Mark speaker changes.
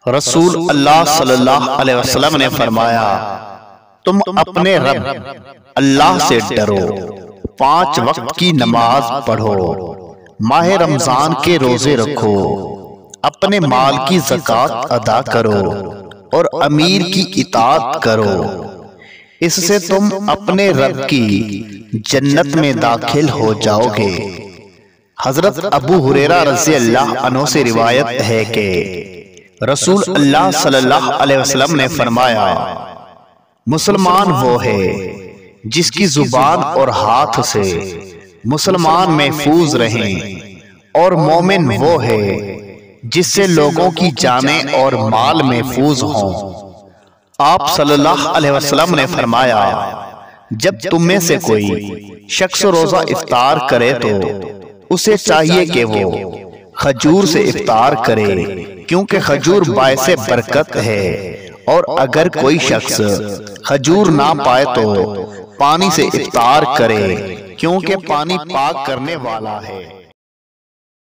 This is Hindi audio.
Speaker 1: रसूल अल्लाह सल्लल्लाहु अलैहि वसल्लम ने फरमाया, तुम अपने रब अल्लाह से डरो, 5 वक्त की नमाज पढ़ो, माह रमजान के रोजे रखो, अपने माल की ज़कात अदा करो और अमीर की इताअत करो। इससे तुम अपने रब की जन्नत में दाखिल हो जाओगे। हजरत अबू हुरैरा रज़ी अल्लाह अन्हु से रिवायत है कि रसूल अल्लाह सल्लल्लाहु अलैहि वसल्लम ने फरमाया, मुसलमान वो है जिसकी जुबान और हाथ से मुसलमान महफूज रहें, और मोमिन वो है जिससे लोगों की जानें और माल महफूज हों। आप सल्लल्लाहु अलैहि वसल्लम ने फरमाया, जब तुम में से कोई शख्स रोजा इफ्तार करे तो उसे चाहिए कि वो खजूर से इफ्तार करे, क्योंकि खजूर बायसे बरकत है। और अगर कोई शख्स खजूर ना पाए तो पानी से इफ्तार करे, क्योंकि पानी पाक करने वाला है।